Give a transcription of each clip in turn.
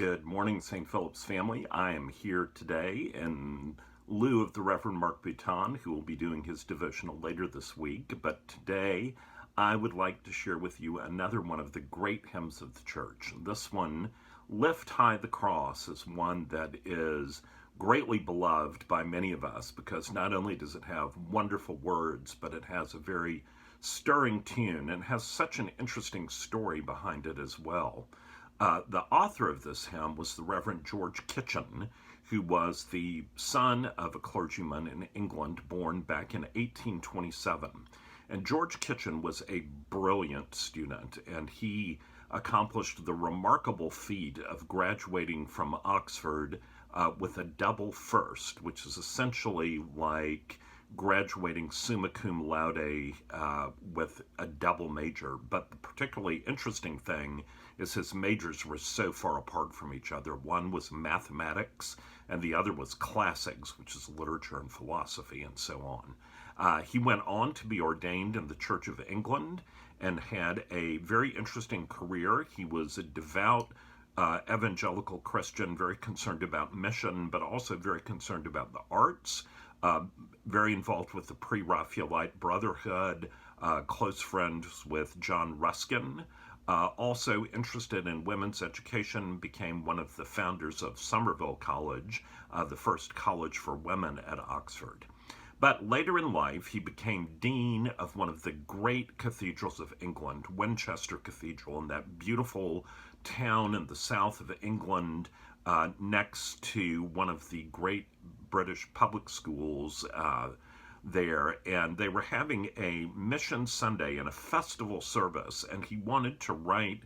Good morning, St. Philip's family. I am here today in lieu of the Reverend Mark Bouton, who will be doing his devotional later this week. But today, I would like to share with you another one of the great hymns of the church. This one, Lift High the Cross, is one that is greatly beloved by many of us because not only does it have wonderful words, but it has a very stirring tune and has such an interesting story behind it as well. The author of this hymn was the Reverend George Kitchin, who was the son of a clergyman in England born back in 1827. And George Kitchin was a brilliant student, and he accomplished the remarkable feat of graduating from Oxford with a double first, which is essentially like graduating summa cum laude with a double major. But the particularly interesting thing is his majors were so far apart from each other. One was mathematics and the other was classics, which is literature and philosophy and so on. He went on to be ordained in the Church of England and had a very interesting career. He was a devout evangelical Christian, very concerned about mission, but also very concerned about the arts. Very involved with the Pre-Raphaelite Brotherhood, close friends with John Ruskin, also interested in women's education, became one of the founders of Somerville College, the first college for women at Oxford. But later in life, he became dean of one of the great cathedrals of England, Winchester Cathedral, in that beautiful town in the south of England, next to one of the great British public schools there. And they were having a Mission Sunday and a festival service, and he wanted to write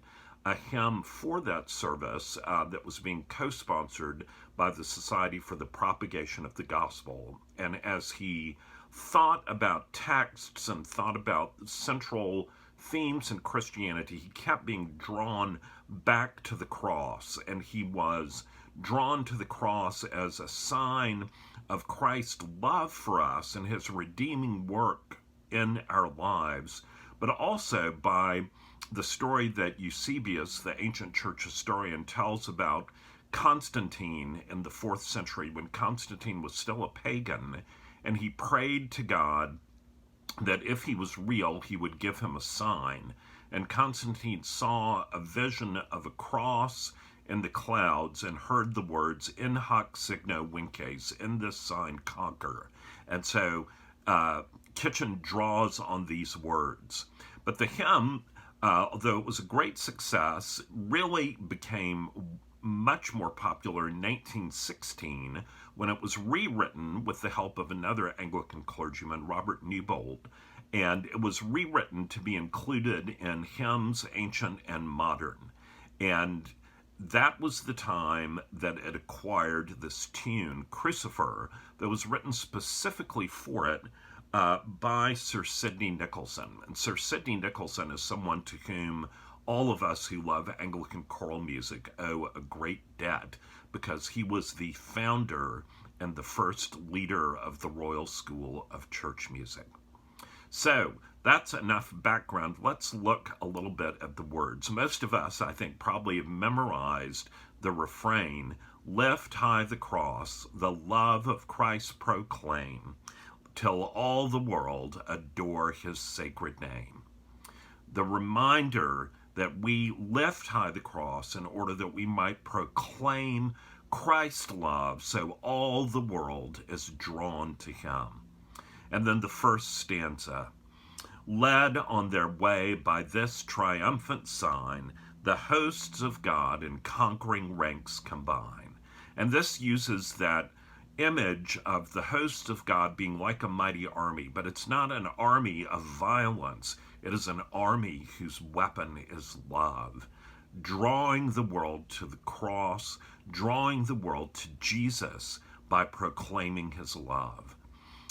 a hymn for that service that was being co-sponsored by the Society for the Propagation of the Gospel. And as he thought about texts and thought about central themes in Christianity, he kept being drawn back to the cross, and he was drawn to the cross as a sign of Christ's love for us and his redeeming work in our lives, but also by the story that Eusebius, the ancient church historian, tells about Constantine in the 4th century when Constantine was still a pagan, and he prayed to God that if he was real, he would give him a sign. And Constantine saw a vision of a cross in the clouds and heard the words, in hoc signo vinces, in this sign conquer. And so Kitchin draws on these words. But the hymn, although it was a great success, really became much more popular in 1916 when it was rewritten with the help of another Anglican clergyman, Robert Newbold, and it was rewritten to be included in Hymns Ancient and Modern. And that was the time that it acquired this tune, Crucifer, that was written specifically for it by Sir Sidney Nicholson. And Sir Sidney Nicholson is someone to whom all of us who love Anglican choral music owe a great debt, because he was the founder and the first leader of the Royal School of Church Music. So that's enough background. Let's look a little bit at the words. Most of us, I think, probably have memorized the refrain, lift high the cross, the love of Christ proclaim, till all the world adore his sacred name. The reminder that we lift high the cross in order that we might proclaim Christ's love so all the world is drawn to him. And then the first stanza, led on their way by this triumphant sign, the hosts of God in conquering ranks combine. And this uses that image of the hosts of God being like a mighty army, but it's not an army of violence. It is an army whose weapon is love, drawing the world to the cross, drawing the world to Jesus by proclaiming his love.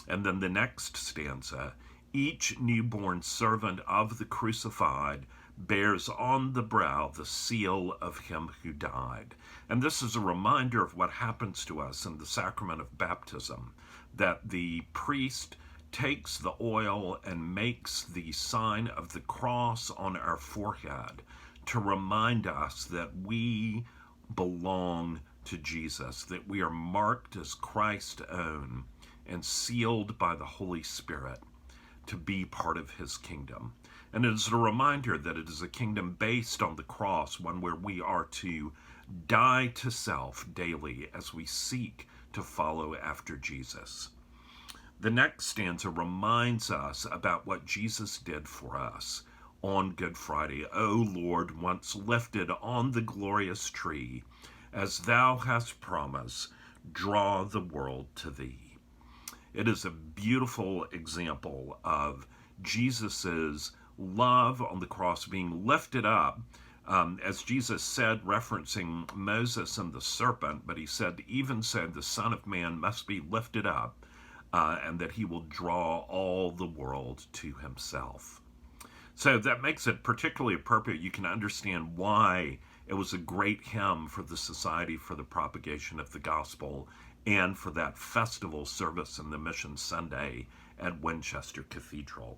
And then the next stanza, each newborn servant of the crucified bears on the brow the seal of him who died. And this is a reminder of what happens to us in the sacrament of baptism, that the priest takes the oil and makes the sign of the cross on our forehead to remind us that we belong to Jesus, that we are marked as Christ's own and sealed by the Holy Spirit to be part of his kingdom. And it is a reminder that it is a kingdom based on the cross, one where we are to die to self daily as we seek to follow after Jesus. The next stanza reminds us about what Jesus did for us on Good Friday. O Lord, once lifted on the glorious tree, as thou hast promised, draw the world to thee. It is a beautiful example of Jesus's love on the cross being lifted up. As Jesus said, referencing Moses and the serpent, but he said, even so, the Son of Man must be lifted up, and that he will draw all the world to himself. So that makes it particularly appropriate. You can understand why it was a great hymn for the Society for the Propagation of the Gospel and for that festival service in the Mission Sunday at Winchester Cathedral.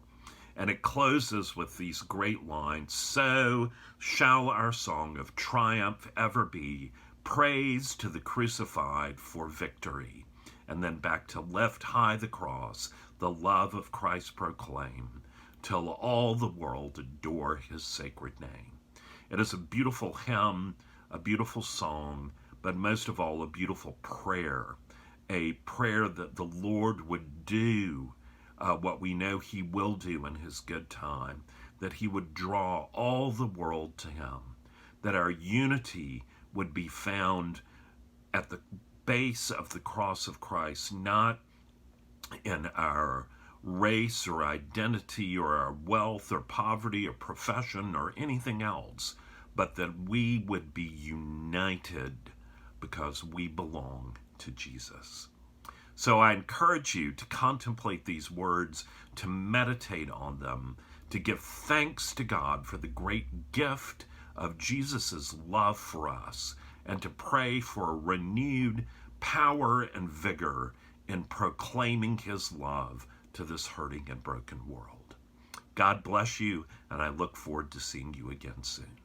And it closes with these great lines, so shall our song of triumph ever be, praise to the crucified for victory. And then back to lift high the cross, the love of Christ proclaim, till all the world adore his sacred name. It is a beautiful hymn, a beautiful song, but most of all, a beautiful prayer, a prayer that the Lord would do what we know he will do in his good time, that he would draw all the world to him, that our unity would be found at the base of the cross of Christ, not in our race or identity or our wealth or poverty or profession or anything else, but that we would be united because we belong to Jesus. So I encourage you to contemplate these words, to meditate on them, to give thanks to God for the great gift of Jesus' love for us, and to pray for a renewed power and vigor in proclaiming his love to this hurting and broken world. God bless you, and I look forward to seeing you again soon.